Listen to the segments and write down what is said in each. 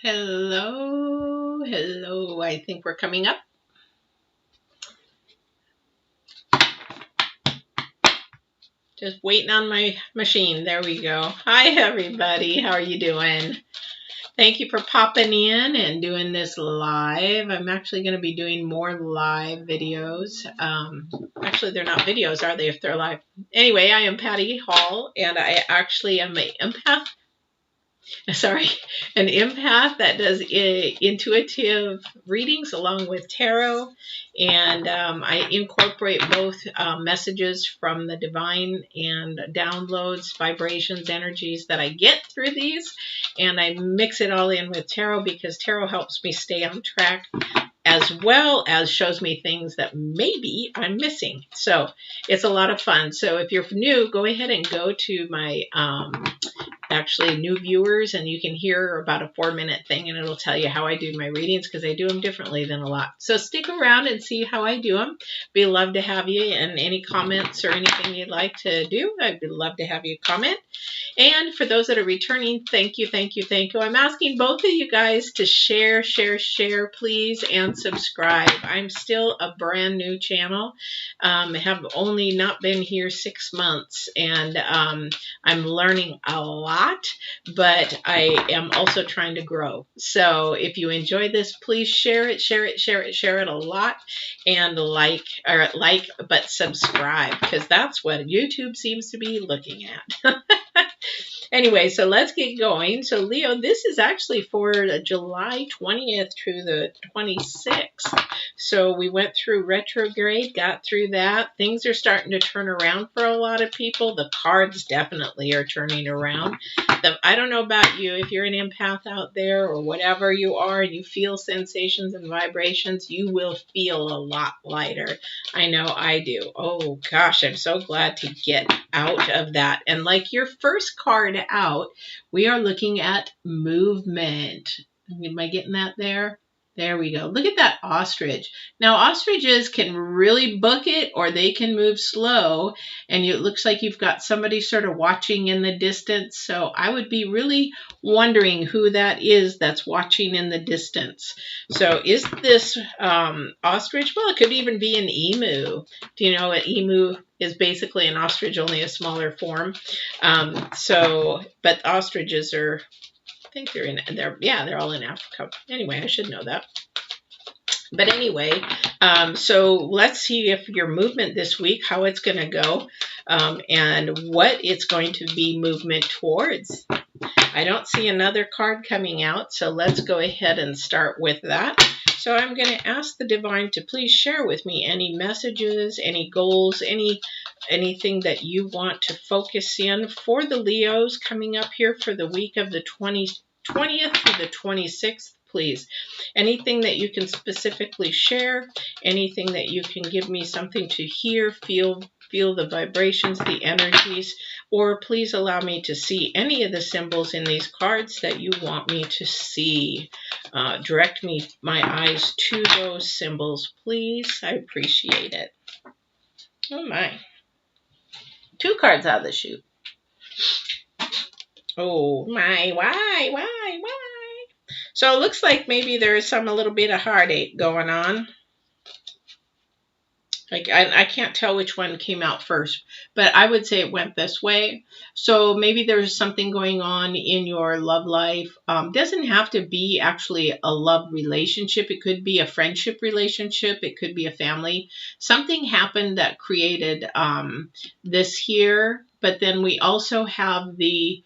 Hello, hello. I think we're coming up. Just waiting on my machine. There we go. Hi, everybody. How are you doing? Thank you for popping in and doing this live. I'm actually going to be doing more live videos. Actually, they're not videos, are they, if they're live? Anyway, I am Patty Hall, and I actually am an empath. An empath that does intuitive readings along with tarot, and I incorporate both messages from the divine and downloads, vibrations, energies that I get through these, and I mix it all in with tarot because tarot helps me stay on track, as well as shows me things that maybe I'm missing. So it's a lot of fun. So if you're new, go ahead and go to my actually new viewers, and you can hear about a 4-minute thing, and it'll tell you how I do my readings, because I do them differently than a lot. So stick around and see how I do them. Be love to have you, and any comments or anything you'd like to do, I'd love to have you comment. And for those that are returning, thank you, thank you, thank you. I'm asking both of you guys to share, please, and subscribe. I'm still a brand new channel. I have only not been here 6 months, and I'm learning a lot, but I am also trying to grow. So if you enjoy this, please share it a lot, and but subscribe, because that's what YouTube seems to be looking at. Anyway, so let's get going. So Leo, this is actually for July 20th through the 26th. So we went through retrograde, got through that. Things are starting to turn around for a lot of people. The cards definitely are turning around. I don't know about you, if you're an empath out there or whatever you are, and you feel sensations and vibrations, you will feel a lot lighter. I know I do. Oh gosh, I'm so glad to get out of that. And like your first card out, we are looking at movement. Am I getting that there? There we go. Look at that ostrich. Now, ostriches can really book it, or they can move slow, and it looks like you've got somebody sort of watching in the distance. So I would be really wondering who that is that's watching in the distance. So is this ostrich? Well, it could even be an emu. Do you know what emu is? Basically an ostrich, only a smaller form. But ostriches are, I think they're all in Africa. Anyway, I should know that. But anyway, so let's see if your movement this week, how it's going to go, and what it's going to be movement towards. I don't see another card coming out, so let's go ahead and start with that. So I'm going to ask the divine to please share with me any messages, any goals, anything that you want to focus in for the Leos coming up here for the week of the 20th to the 26th, please. Anything that you can specifically share, anything that you can give me something to hear, feel the vibrations, the energies, or please allow me to see any of the symbols in these cards that you want me to see. Direct my eyes to those symbols, please. I appreciate it. Oh my. 2 cards out of the chute. Oh my, why? So it looks like maybe there is a little bit of heartache going on. Like I can't tell which one came out first, but I would say it went this way. So maybe there's something going on in your love life. Doesn't have to be actually a love relationship. It could be a friendship relationship. It could be a family. Something happened that created this here. But then we also have the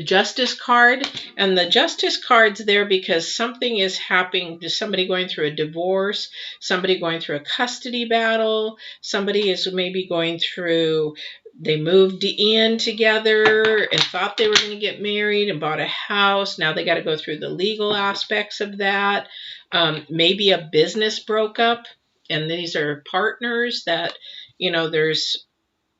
Justice card, and the Justice card's there because something is happening to somebody going through a divorce, somebody going through a custody battle, somebody is maybe going through, they moved in together and thought they were going to get married and bought a house. Now they got to go through the legal aspects of that. Maybe a business broke up, and these are partners that, there's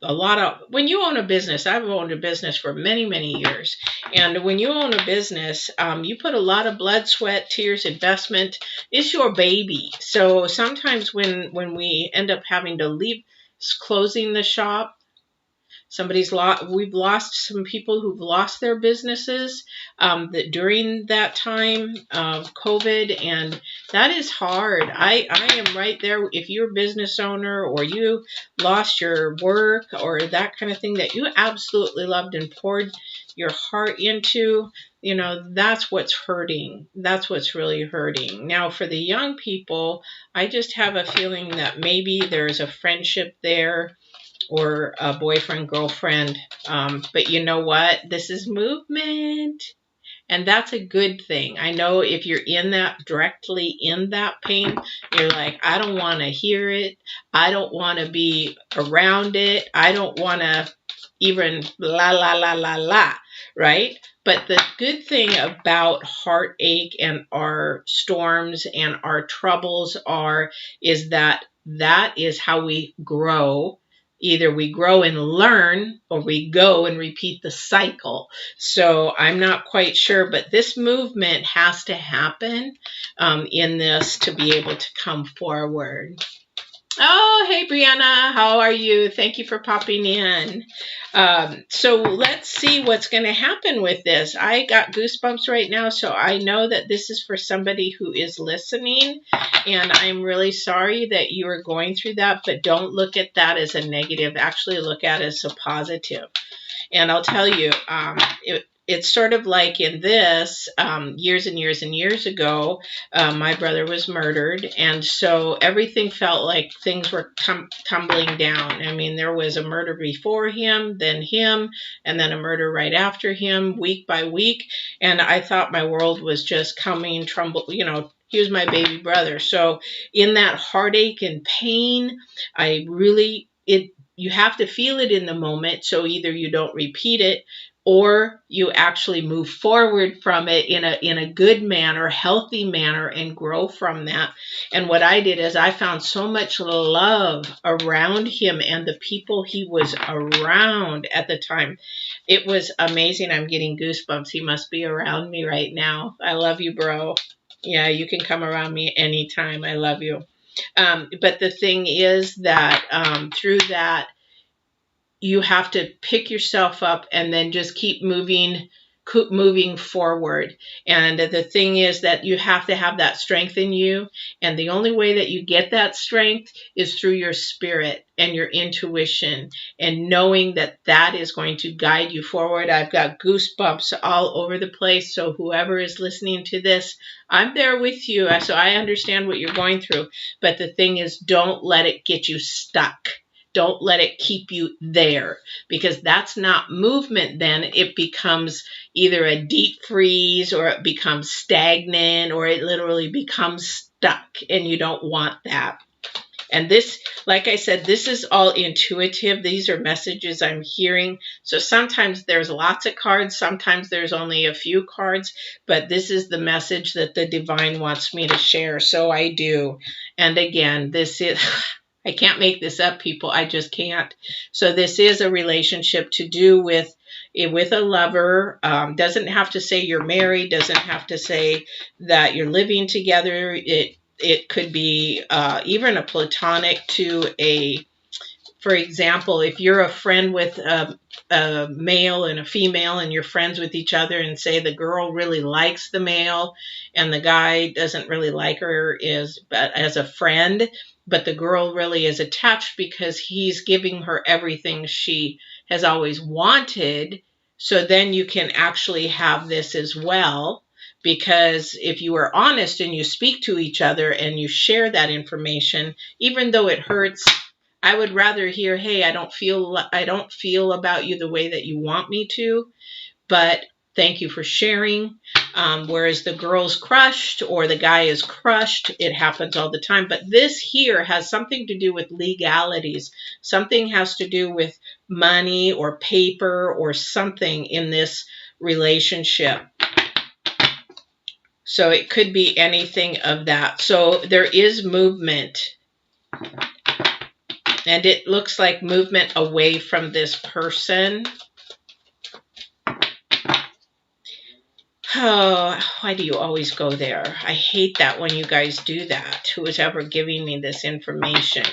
a lot of, when you own a business, I've owned a business for many, many years. And when you own a business, you put a lot of blood, sweat, tears, investment. It's your baby. So sometimes when we end up having to leave, closing the shop, We've lost some people who've lost their businesses during that time of COVID, and that is hard. I am right there. If you're a business owner or you lost your work or that kind of thing that you absolutely loved and poured your heart into, that's what's hurting. That's what's really hurting. Now, for the young people, I just have a feeling that maybe there's a friendship there or a boyfriend, girlfriend. But you know what? This is movement. And that's a good thing. I know if you're directly in that pain, you're like, I don't want to hear it. I don't want to be around it. I don't want to even la, la, la, la, la, right? But the good thing about heartache and our storms and our troubles is that is how we grow. Either we grow and learn or we go and repeat the cycle. So I'm not quite sure, but this movement has to happen in this to be able to come forward. Oh, hey, Brianna, how are you? Thank you for popping in. So let's see what's going to happen with this. I got goosebumps right now, so I know that this is for somebody who is listening, and I'm really sorry that you are going through that, but don't look at that as a negative. Actually, look at it as a positive. And I'll tell you, it's sort of like in this, years and years and years ago, my brother was murdered. And so everything felt like things were tumbling down. I mean, there was a murder before him, and then a murder right after him, week by week. And I thought my world was just coming, he was my baby brother. So in that heartache and pain, you have to feel it in the moment. So either you don't repeat it or you actually move forward from it in a good manner, healthy manner, and grow from that. And what I did is I found so much love around him and the people he was around at the time. It was amazing. I'm getting goosebumps. He must be around me right now. I love you, bro. Yeah, you can come around me anytime. I love you. But the thing is that through that, you have to pick yourself up and then just keep moving forward. And the thing is that you have to have that strength in you. And the only way that you get that strength is through your spirit and your intuition and knowing that is going to guide you forward. I've got goosebumps all over the place. So whoever is listening to this, I'm there with you. So I understand what you're going through. But the thing is, don't let it get you stuck. Don't let it keep you there, because that's not movement. Then it becomes either a deep freeze or it becomes stagnant or it literally becomes stuck, and you don't want that. And this, like I said, this is all intuitive. These are messages I'm hearing. So sometimes there's lots of cards. Sometimes there's only a few cards. But this is the message that the divine wants me to share. So I do. And again, this is... I can't make this up, people. I just can't. So this is a relationship to do with a lover. Doesn't have to say you're married. Doesn't have to say that you're living together. It could be even a platonic for example, if you're a friend with a male and a female and you're friends with each other, and say the girl really likes the male and the guy doesn't really like her as a friend, but the girl really is attached because he's giving her everything she has always wanted. So then you can actually have this as well. Because if you are honest and you speak to each other and you share that information, even though it hurts, I would rather hear, hey, I don't feel about you the way that you want me to, but thank you for sharing. Whereas the girl's crushed or the guy is crushed, it happens all the time. But this here has something to do with legalities. Something has to do with money or paper or something in this relationship. So it could be anything of that. So there is movement. And it looks like movement away from this person. Oh, why do you always go there? I hate that when you guys do that. Who is ever giving me this information?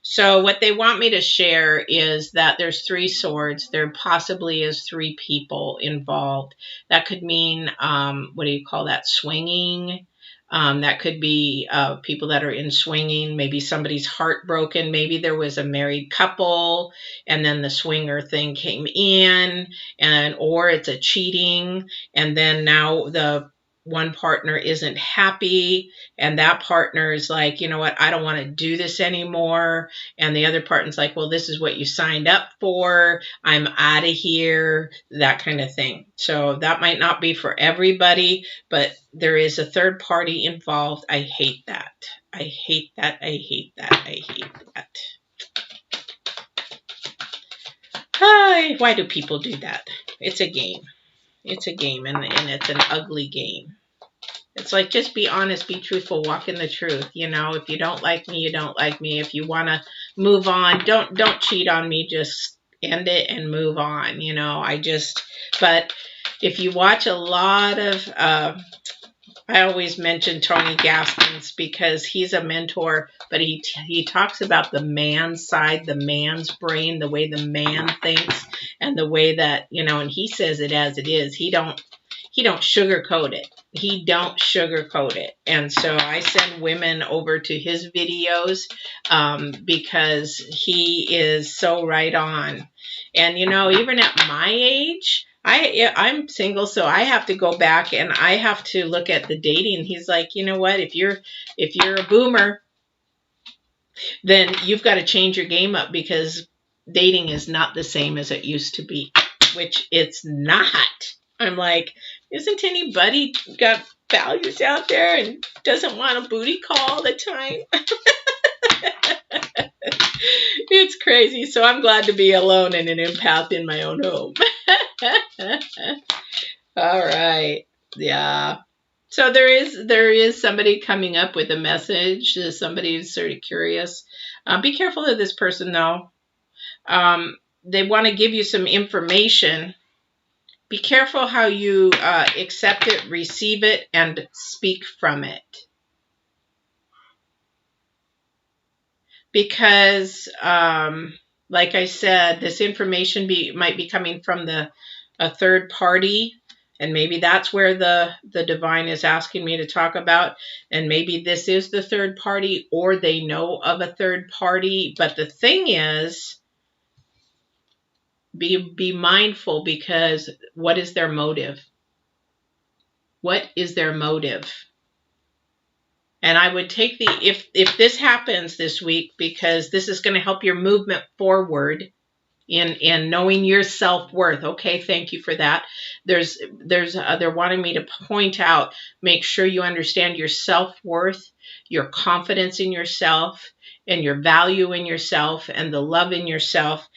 So what they want me to share is that there's 3 swords. There possibly is 3 people involved. That could mean, what do you call that, swinging? That could be people that are in swinging. Maybe somebody's heartbroken. Maybe there was a married couple and then the swinger thing came in, and or it's a cheating, and then now the one partner isn't happy, and that partner is like, you know what, I don't want to do this anymore, and the other partner's like, well, this is what you signed up for, I'm out of here, that kind of thing. So that might not be for everybody, but there is a third party involved. I hate that. I hate that. I hate that. I hate that. Hi, why do people do that? It's a game. It's a game, and it's an ugly game. It's like, just be honest, be truthful, walk in the truth. You know, if you don't like me, you don't like me. If you want to move on, don't cheat on me. Just end it and move on. You know, but if you watch a lot of, I always mention Tony Gaskins because he's a mentor, but he talks about the man's side, the man's brain, the way the man thinks, and the way that, you know, and he says it as it is. He don't sugarcoat it. He don't sugarcoat it. And so I send women over to his videos because he is so right on. And, you know, even at my age, I'm single, so I have to go back and I have to look at the dating. He's like, you know what, if you're a boomer, then you've got to change your game up because dating is not the same as it used to be, which it's not. I'm like, isn't anybody got values out there and doesn't want a booty call all the time? It's crazy. So I'm glad to be alone and an empath in my own home. All right. Yeah. So there is somebody coming up with a message. Somebody who's sort of curious. Be careful of this person, though. They want to give you some information. Be careful how you accept it, receive it, and speak from it. Because, like I said, this information might be coming from a third party, and maybe that's where the divine is asking me to talk about, and maybe this is the third party, or they know of a third party. But the thing is, be mindful, because what is their motive? What is their motive? And I would take if this happens this week, because this is going to help your movement forward in knowing your self-worth. Okay, thank you for that. They're wanting me to point out, make sure you understand your self-worth, your confidence in yourself, and your value in yourself, and the love in yourself,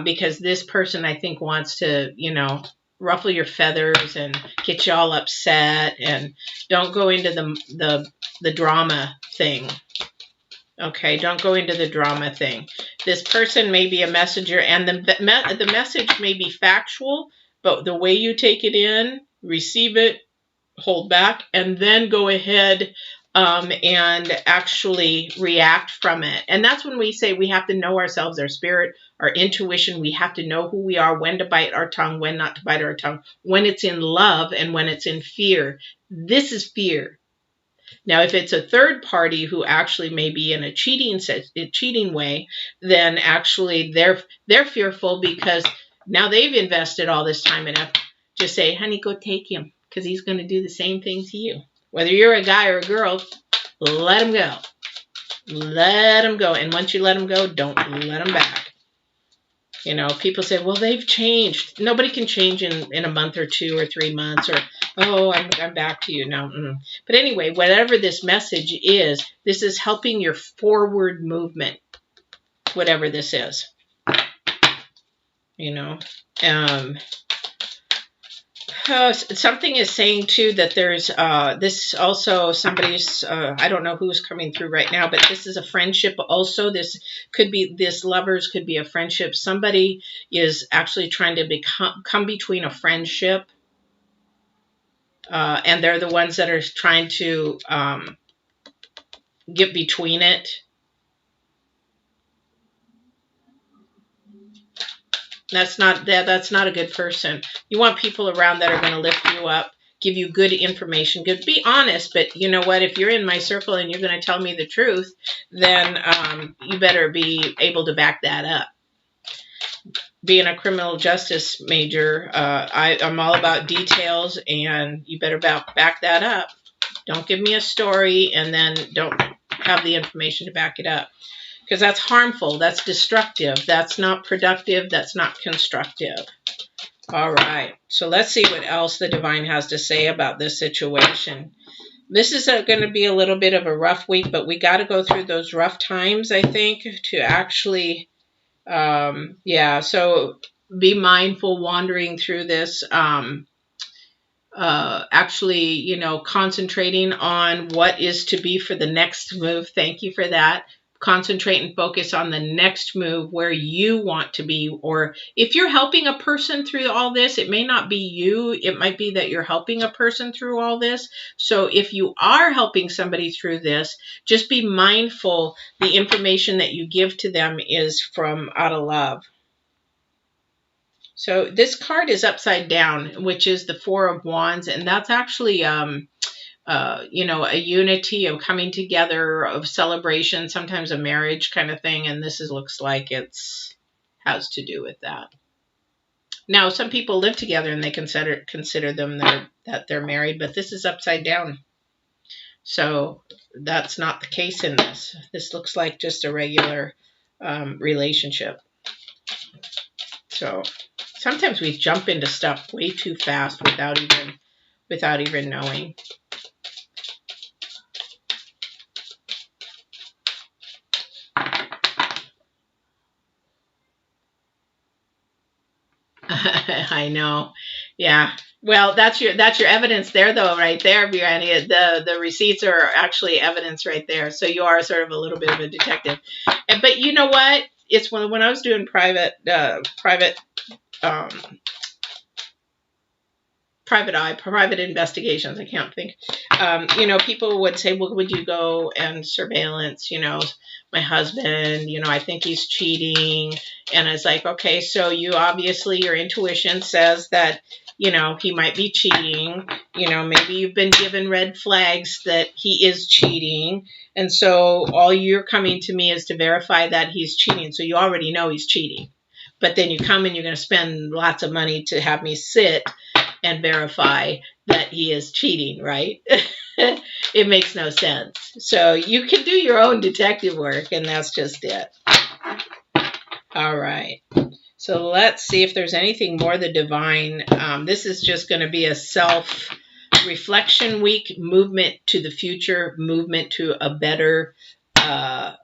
because this person, I think, wants to, you know, ruffle your feathers and get you all upset, and don't go into the drama thing. Okay, don't go into the drama thing. This person may be a messenger, and the message may be factual, but the way you take it in, receive it, hold back, and then go ahead and actually react from it. And that's when we say we have to know ourselves, our spirit, our intuition. We have to know who we are, when to bite our tongue, when not to bite our tongue, when it's in love and when it's in fear. This is fear. Now, if it's a third party who actually may be in a cheating way, then actually they're fearful, because now they've invested all this time and effort. Just say, honey, go take him, because he's going to do the same thing to you. Whether you're a guy or a girl, let him go. Let him go. And once you let him go, don't let him back. You know, people say, well, they've changed. Nobody can change in a month or 2 or 3 months, or, oh, I'm back to you now. But anyway, whatever this message is, this is helping your forward movement, whatever this is. You know, something is saying too that there's this also somebody's I don't know who's coming through right now, but this is a friendship also. This lovers could be a friendship. Somebody is actually trying to come between a friendship, and they're the ones that are trying to get between it. That's not a good person. You want people around that are going to lift you up, give you good information. Good, be honest, but you know what? If you're in my circle and you're going to tell me the truth, then you better be able to back that up. Being a criminal justice major, I'm all about details, and you better back that up. Don't give me a story and then don't have the information to back it up. Because that's harmful, that's destructive, that's not productive, that's not constructive. All right, so let's see what else the divine has to say about this situation. This is going to be a little bit of a rough week, but we got to go through those rough times, I think, to actually, yeah, so be mindful wandering through this. Actually, you know, concentrating on what is to be for the next move. Thank you for that. Concentrate and focus on the next move where you want to be. Or if you're helping a person through all this, it may not be you. It might be that you're helping a person through all this. So if you are helping somebody through this, just be mindful the information that you give to them is from out of love. So this card is upside down, which is the Four of Wands, and that's actually you know, a unity of coming together, of celebration, sometimes a marriage kind of thing. And this looks like it's has to do with that. Now, some people live together and they consider them that they're married, but this is upside down. So that's not the case in this. This looks like just a regular relationship. So sometimes we jump into stuff way too fast without even knowing. I know. Yeah. Well, that's your evidence there, though, right there, Brianna. The receipts are actually evidence right there. So you are sort of a little bit of a detective. But you know what? It's when I was doing private investigations. I can't think. You know, people would say, well, would you go and surveillance, you know, my husband, you know, I think he's cheating. And it's like, okay, so you obviously, your intuition says that, you know, he might be cheating. You know, maybe you've been given red flags that he is cheating. And so all you're coming to me is to verify that he's cheating. So you already know he's cheating. But then you come and you're going to spend lots of money to have me sit and verify that he is cheating, right? It makes no sense. So you can do your own detective work, and that's just it. All right. So let's see if there's anything more the divine. This is just going to be a self-reflection week, movement to the future, movement to a better. Why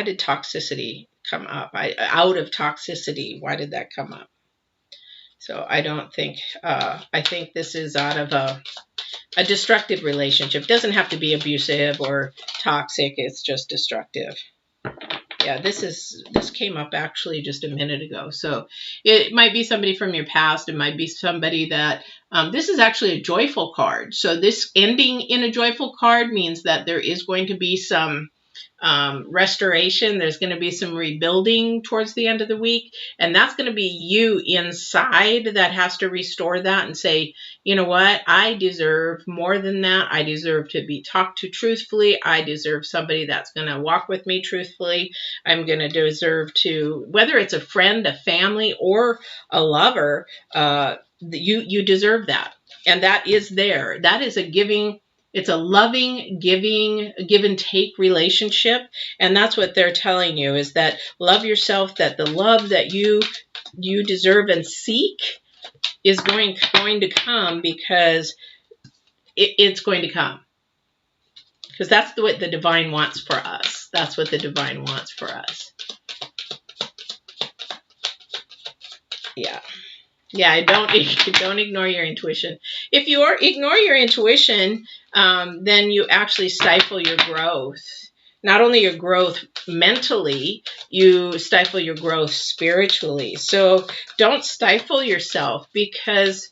did toxicity come up? Out of toxicity. Why did that come up? So I don't think, I think this is out of a destructive relationship. It doesn't have to be abusive or toxic. It's just destructive. Yeah, this came up actually just a minute ago. So it might be somebody from your past. It might be somebody that, this is actually a joyful card. So this ending in a joyful card means that there is going to be some restoration. There's going to be some rebuilding towards the end of the week. And that's going to be you inside that has to restore that and say, you know what? I deserve more than that. I deserve to be talked to truthfully. I deserve somebody that's going to walk with me truthfully. I'm going to deserve to, whether it's a friend, a family, or a lover, you deserve that. And that is there. That is a giving. It's a loving, giving, give and take relationship. And that's what they're telling you, is that love yourself, that the love that you deserve and seek is going to come, because it's going to come. Because that's what the divine wants for us. That's what the divine wants for us. Yeah. Yeah, don't ignore your intuition. If you ignore your intuition, then you actually stifle your growth. Not only your growth mentally, you stifle your growth spiritually. So don't stifle yourself, because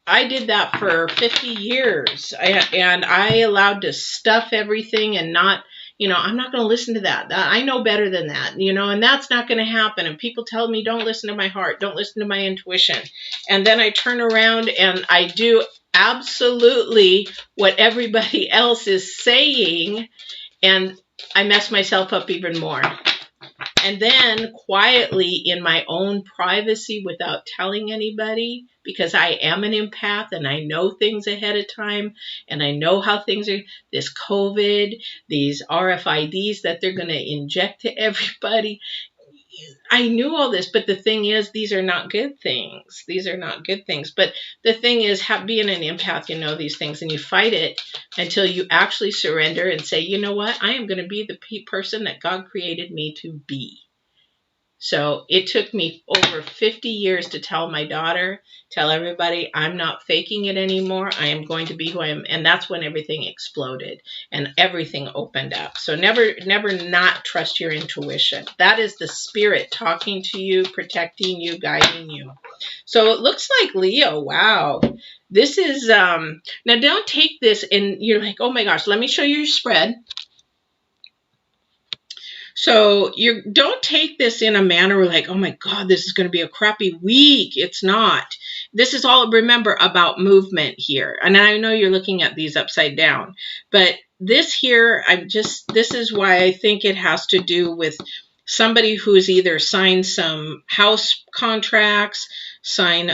I did that for 50 years. And I allowed to stuff everything and not You know, I'm not going to listen to that. I know better than that, you know, and that's not going to happen. And people tell me, don't listen to my heart, don't listen to my intuition. And then I turn around and I do absolutely what everybody else is saying, and I mess myself up even more. And then quietly in my own privacy without telling anybody, because I am an empath and I know things ahead of time and I know how things are, this COVID, these RFIDs that they're going to inject to everybody. I knew all this, but the thing is, these are not good things. These are not good things. But the thing is, being an empath, you know these things, and you fight it until you actually surrender and say, you know what? I am going to be the person that God created me to be. So it took me over 50 years to tell my daughter, tell everybody, I'm not faking it anymore. I am going to be who I am. And that's when everything exploded and everything opened up. So never not trust your intuition. That is the spirit talking to you, protecting you, guiding you. So it looks like Leo. Wow. This is, now don't take this and you're like, oh my gosh, let me show you your spread. So you don't take this in a manner like, oh my God, this is going to be a crappy week. It's not. This is all, remember, about movement here. And I know you're looking at these upside down, but this here, this is why I think it has to do with somebody who's either signed some house contracts, signed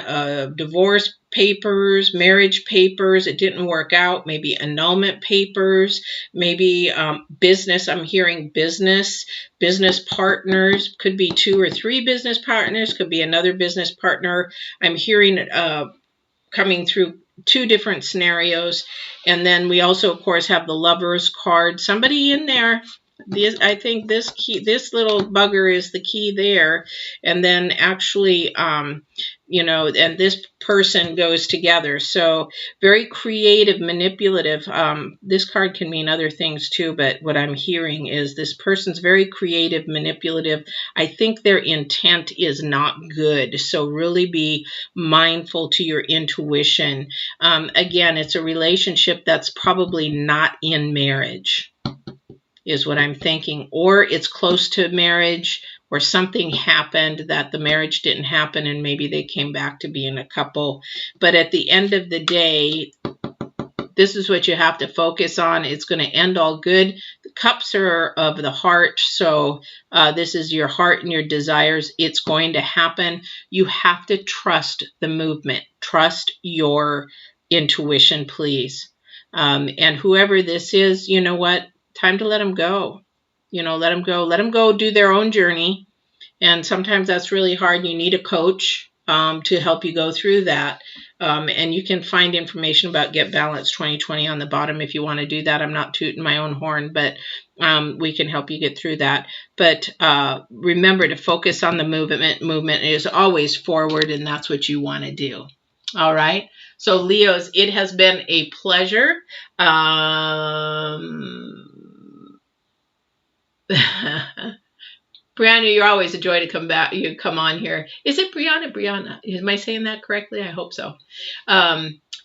divorce papers, marriage papers, it didn't work out, maybe annulment papers, maybe business, I'm hearing business partners, could be 2 or 3 business partners, could be another business partner. I'm hearing coming through 2 different scenarios. And then we also, of course, have the Lover's card. Somebody in there, I think this little bugger is the key there. And then actually, you know, and this person goes together. So very creative, manipulative. This card can mean other things too, but what I'm hearing is this person's very creative, manipulative. I think their intent is not good. So really be mindful to your intuition. Again, it's a relationship that's probably not in marriage, is what I'm thinking, or it's close to marriage, or something happened that the marriage didn't happen and maybe they came back to being a couple. But at the end of the day, this is what you have to focus on. It's going to end all good. The cups are of the heart, so this is your heart and your desires. It's going to happen. You have to trust the movement. Trust your intuition, please. And whoever this is, you know what? Time to let them go. You know, let them go. Let them go do their own journey. And sometimes that's really hard. You need a coach to help you go through that. And you can find information about Get Balanced 2020 on the bottom if you want to do that. I'm not tooting my own horn, but we can help you get through that. But remember to focus on the movement. Movement is always forward, and that's what you want to do. All right. So Leos, it has been a pleasure. Brianna, you're always a joy to come back. You come on here. Is it Brianna? Brianna. Am I saying that correctly? I hope so.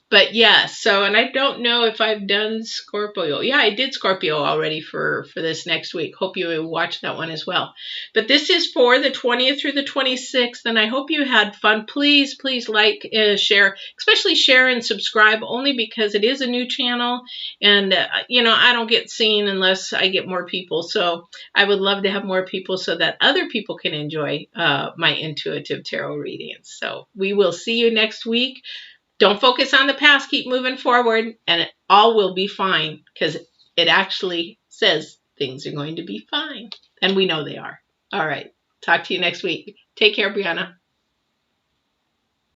But yeah, so, and I don't know if I've done Scorpio. Yeah, I did Scorpio already for this next week. Hope you watch that one as well. But this is for the 20th through the 26th, and I hope you had fun. Please, please like, share, especially share and subscribe, only because it is a new channel, and, you know, I don't get seen unless I get more people. So I would love to have more people so that other people can enjoy my intuitive tarot readings. So we will see you next week. Don't focus on the past. Keep moving forward, and it all will be fine, because it actually says things are going to be fine, and we know they are. All right. Talk to you next week. Take care, Brianna.